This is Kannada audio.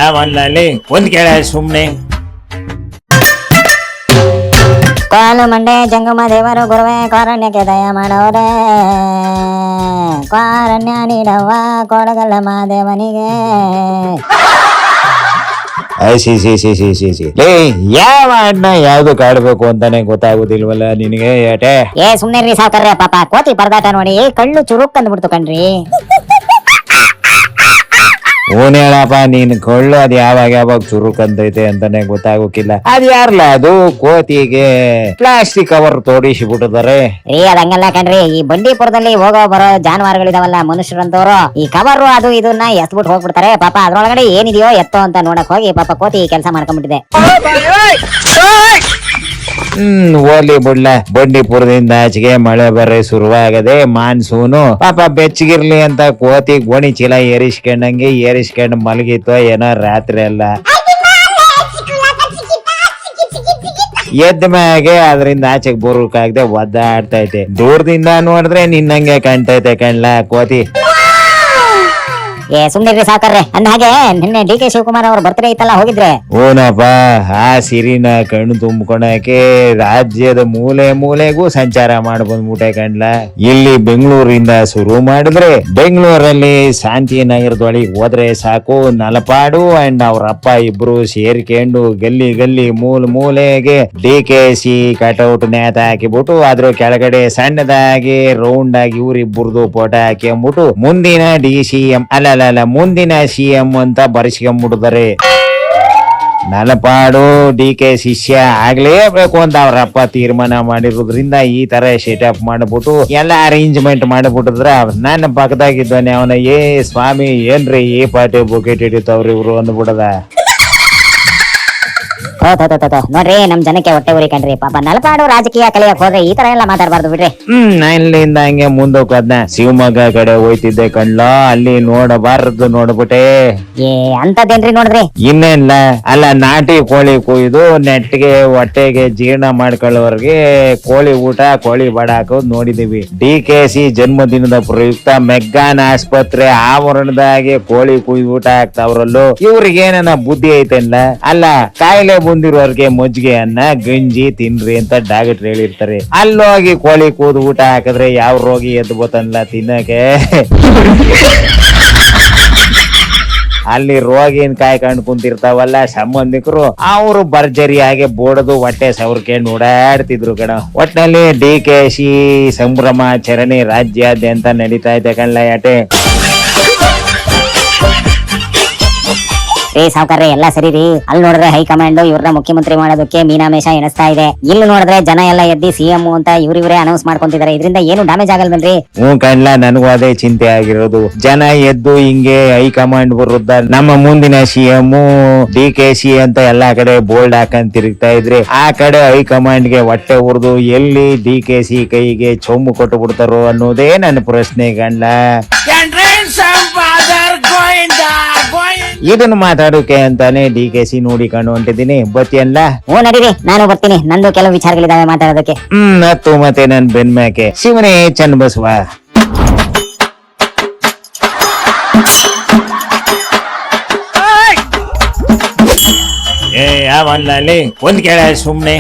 ಯಾವಲ್ಲಿ ಒಂದ್ ಕೇಳ ಸುಮ್ನೆ. ಕಾಲು ಮಂಡೆ ಜಂಗಮ ದೇವರು ಗುರುವೇ ಕಾರಣ್ಯಕ್ಕೆ ದಯ ಮಾಡೋರೆ, ಕಾರಣ್ಯ ನೀಡವ್ವ ಕೊಡಗಲ್ಲ ಮಾದೇವನಿಗೆ. ಯಾವ ಅಣ್ಣ ಯಾವ್ದು ಕಾಡ್ಬೇಕು ಅಂತಾನೆ ಗೊತ್ತಾಗುದಿಲ್ವಲ್ಲ ನಿನಗೆ ಏಟೆ? ಸುಮ್ನೆ ರೀ ಸಾವ್ಕಾರ್ರೆ, ಪಾಪ ಕೋತಿ ಪರದಾಟ ನೋಡಿ ಕಳ್ಳು ಚುರುಕ್ ಅಂದ್ಬಿಡ್ತು ಕಣ್ರಿ. ಓನ್ ಹೇಳಪ್ಪ, ನೀನ್ ಕೊಳ್ಳು ಅದ್ ಯಾವಾಗ ಚುರುಕಂತೈತೆ ಅಂತಾನೆ ಗೊತ್ತಾಗೋಕಿಲ್ಲ. ಅದ್ ಯಾರಲ್ಲ ಅದು ಕೋತಿಗೆ ಪ್ಲಾಸ್ಟಿಕ್ ಕವರ್ ತೋಡಿಸಿಬಿಟ್ಟಿದ್ದಾರೆ. ಅದ್ ಹಂಗಲ್ಲ ಕಣ್ರಿ, ಈ ಬಂಡೀಪುರದಲ್ಲಿ ಹೋಗೋ ಬರೋ ಜಾನುವಾರುಗಳಿದಾವಲ್ಲ ಮನುಷ್ಯರಂತವ್ರು, ಈ ಕವರು ಅದು ಇದನ್ನ ಎತ್ಬಿಟ್ಟು ಹೋಗ್ಬಿಡ್ತಾರೆ. ಪಾಪ ಅದ್ರೊಳಗಡೆ ಏನಿದೆಯೋ ಎತ್ತೋ ಅಂತ ನೋಡಕ್ ಹೋಗಿ ಪಾಪ ಕೋತಿ ಕೆಲಸ ಮಾಡ್ಕೊಂಡ್ಬಿಟ್ಟಿದೆ. ಓಲಿ ಬಿಡ್ಲ, ಬಂಡೀಪುರದಿಂದ ಆಚೆಗೆ ಮಳೆ ಬರೆ ಶುರುವಾಗದೆ ಮಾನ್ಸೂನು. ಪಾಪ ಬೆಚ್ಚಗಿರ್ಲಿ ಅಂತ ಕೋತಿ ಗೋಣಿ ಚೀಲ ಏರಿಸ್ಕೊಂಡ್ ಮಲಗಿತ್ತು ಏನೋ ರಾತ್ರಿ ಎಲ್ಲ. ಎದ್ದ ಮ್ಯಾಗೆ ಅದರಿಂದ ಆಚೆಗೆ ಬರೋಕಾಗದೆ ಒದ್ದಾಡ್ತೈತೆ. ದೂರದಿಂದ ನೋಡಿದ್ರೆ ನಿನ್ನಂಗೆ ಕಾಣ್ತೈತೆ ಕಣ್ಲ ಕೋತಿ. ಸುಮ್ನೆ ಸಾಕಾರ್ರೆ. ಅಂದ ಹಾಗೆ ನಿನ್ನೆ ಡಿ.ಕೆ. ಶಿವಕುಮಾರ್ ಅವ್ರ ಬರ್ತ್ಡೇ ಇತ್ತಲ್ಲ, ಹೋಗಿದ್ರೆ? ಓನಪ್ಪ, ಆ ಸಿರಿನ ಕಣ್ಣು ತುಂಬಿಕೊಳಕ್ಕೆ ರಾಜ್ಯದ ಮೂಲೆಗೂ ಸಂಚಾರ ಮಾಡಿ ಬಂದ್ಬಿಟ್ಟೆ ಕಣ್ಲ. ಇಲ್ಲಿ ಬೆಂಗಳೂರಿಂದ ಶುರು ಮಾಡಿದ್ರೆ ಬೆಂಗಳೂರಲ್ಲಿ ಶಾಂತಿನಗರದೊಳಗೆ ಹೋದ್ರೆ ಸಾಕು, ನಲಪಾಡು ಅಂಡ್ ಅವ್ರಪ್ಪ ಇಬ್ರು ಸೇರ್ಕೊಂಡು ಗಲ್ಲಿ ಮೂಲೆಗೆ ಡಿ.ಕೆ.ಸಿ ಕಟೌಟ್ ನೇತ ಹಾಕಿಬಿಟ್ಟು ಅದ್ರ ಕೆಳಗಡೆ ಸಣ್ಣದಾಗಿ ರೌಂಡ್ ಆಗಿ ಇವ್ರಿಬ್ಬರದು ಫೋಟೋ ಹಾಕಿಬಿಟ್ಟು ಮುಂದಿನ ಡಿ.ಸಿ.ಎಂ ಮುಂದಿನ ಸಿ.ಎಂ ಅಂತ ಬರ್ಸ್ಕೊಂಡ್ಬಿಡ್ತಾರೆ. ನಲಪಾಡು ಡಿ.ಕೆ. ಶಿಷ್ಯ ಆಗ್ಲೇಬೇಕು ಅಂತ ಅವ್ರಪ್ಪ ತೀರ್ಮಾನ ಮಾಡಿರೋದ್ರಿಂದ ಈ ತರ ಸೆಟಪ್ ಮಾಡ್ಬಿಟ್ಟು ಎಲ್ಲ ಅರೇಂಜ್ಮೆಂಟ್ ಮಾಡ್ಬಿಟ್ಟಿದ್ರ. ನನ್ನ ಪಕ್ಕದಾಗಿದ್ದಾನೆ ಅವನ, ಸ್ವಾಮಿ ಏನ್ರಿ ಈ ಪಾರ್ಟಿ ಬುಕೆಟ್ ಹಿಡಿತವ್ರಿ ಇವ್ರು ಅಂದ್ಬಿಡದ. ನೋಡ್ರಿ, ನಮ್ ಜನಕ್ಕೆ ಹೊಟ್ಟೆ ಉರಿ ಕಣ್ರಿ. ಪಾಪ ನಲಪಾಡು ರಾಜಕೀಯ ಕಲಿಯಕ್ ಹೋದ್ರೆ ಈ ತರ ಎಲ್ಲ ಮಾತಾಡಬಾರ್ದು ಬಿಡ್ರಿ. ಇಲ್ಲಿಂದ ಹಂಗೆ ಮುಂದಕ್ಕೆ ಹೋದ್ನ ಶಿವಮೊಗ್ಗ ಕಡೆ ಹೋಯ್ತಿದ್ದೆ ಕಣ್ಲ, ಅಲ್ಲಿ ನೋಡಬಾರದು ನೋಡ್ಬಿಟ್ಟೆ. ಅಂತದೇನ್ರಿ ನೋಡಿದ್ರಿ? ಇನ್ನೇನ್ಲ, ಅಲ್ಲ ನಾಟಿ ಕೋಳಿ ಕುಯ್ದು ನೆಟ್ಟಿಗೆ ಹೊಟ್ಟೆಗೆ ಜೀರ್ಣ ಮಾಡ್ಕೊಳ್ಳೋರ್ಗೆ ಕೋಳಿ ಊಟ ಕೋಳಿ ಬಡ ಹಾಕೋದ್ ನೋಡಿದೀವಿ. ಡಿ.ಕೆ.ಸಿ ಜನ್ಮದಿನದ ಪ್ರಯುಕ್ತ ಮೆಗ್ಗಾನ್ ಆಸ್ಪತ್ರೆ ಆವರಣದಾಗೆ ಕೋಳಿ ಕುಯ್ದು ಊಟ ಹಾಕ್ತಾವ್ರಲ್ಲೋ, ಇವ್ರಿಗೇನ ಬುದ್ಧಿ ಐತೆಲ್ಲ. ಅಲ್ಲ, ಕಾಯಿಲೆ ಬಂದಿರೋರ್ಗೆ ಮಜ್ಜಿಗೆ ಅನ್ನ ಗಂಜಿ ತಿನ್ರಿ ಅಂತ ಡಾಕ್ಟರ್ ಹೇಳಿರ್ತಾರೆ. ಅಲ್ಲೋಗಿ ಕೋಳಿ ಕೂದು ಊಟ ಹಾಕಿದ್ರೆ ಯಾವ ರೋಗಿ ಎದ್ದು ಬತ್ತಲ್ಲ ತಿನ್ನಕ್ಕೆ. ಅಲ್ಲಿ ರೋಗಿನ ಕಾಯ್ಕೊಂಡು ಕುಂತಿರ್ತಾವಲ್ಲ ಸಂಬಂಧಿಕರು, ಅವರು ಭರ್ಜರಿಯಾಗಿ ಬೋಡದು ಹೊಟ್ಟೆ ಸವರ್ಕೊಂಡು ಓಡಾಡ್ತಿದ್ರು ಕಣ. ಒಟ್ನಲ್ಲಿ ಡಿ.ಕೆ.ಸಿ ಸಂಭ್ರಮಾಚರಣೆ ರಾಜ್ಯಾದ್ಯಂತ ನಡೀತಾ ಇದೆ ಕಣ್ಲ ಯಾಟೆ. ಸಾವ್ಕಾರ್ರೆ, ಎಲ್ಲ ಸರಿ ರೀ. ಅಲ್ಲಿ ನೋಡಿದ್ರೆ ಹೈಕಮಾಂಡ್ ಇವ್ರನ್ನ ಮುಖ್ಯಮಂತ್ರಿ ಮಾಡೋದಕ್ಕೆ ಮೀನಾಮೇಷ ಎಣಿಸ್ತಾ ಇದೆ. ಇಲ್ಲಿ ನೋಡಿದ್ರೆ ಜನ ಎಲ್ಲ ಎದ್ದಿ ಸಿ.ಎಂ ಅಂತ ಇವ್ರಿವ್ರೇ ಅನೌನ್ಸ್ ಮಾಡ್ಕೊಂತಿದ್ದಾರೆ. ಇದರಿಂದ ಏನು ಡ್ಯಾಮೇಜ್ ಆಗಲ್ವನ್ರಿ? ಕಣ್ಲ, ನನಗೂ ಅದೇ ಚಿಂತೆ ಆಗಿರೋದು. ಜನ ಎದ್ದು ಹಿಂಗೆ ಹೈಕಮಾಂಡ್ ವಿರುದ್ಧ ನಮ್ಮ ಮುಂದಿನ ಸಿ.ಎಂ ಡಿ.ಕೆ.ಸಿ ಅಂತ ಎಲ್ಲಾ ಕಡೆ ಬೋಲ್ಡ್ ಹಾಕಂತ ತಿರುಗ್ತಾ ಇದ್ರೆ, ಆ ಕಡೆ ಹೈಕಮಾಂಡ್ ಗೆ ಹೊಟ್ಟೆ ಉರ್ದು ಎಲ್ಲಿ ಡಿ.ಕೆ.ಸಿ ಕೈಗೆ ಚೊಂಬು ಕೊಟ್ಟು ಬಿಡ್ತಾರೋ ಅನ್ನೋದೇ ನನ್ನ ಪ್ರಶ್ನೆ ಕಣ್ಲ. ಇದನ್ನು ಮಾತಾಡೋಕೆ ಅಂತಾನೆ ಡಿ.ಕೆ.ಸಿ ನೋಡಿಕೊಂಡು ಹೊಂಟಿದ್ದೀನಿ. ಬತ್ತಿಯಲ್ಲ? ನಡೀರಿ, ನಾನು ಬರ್ತೀನಿ. ನಂದು ಕೆಲವು ವಿಚಾರಗಳಿದಾವೆ ಮಾತಾಡೋದಕ್ಕೆ. ಹತ್ತು ಮತ್ತೆ ನನ್ ಬೆನ್ಮ್ಯಾಕೆ ಶಿವನೇ ಚನ್ನ ಬಸವ. ಯಾವಲ್ಲಿ ಒಂದ್ ಕೇಳ ಸುಮ್ನೆ.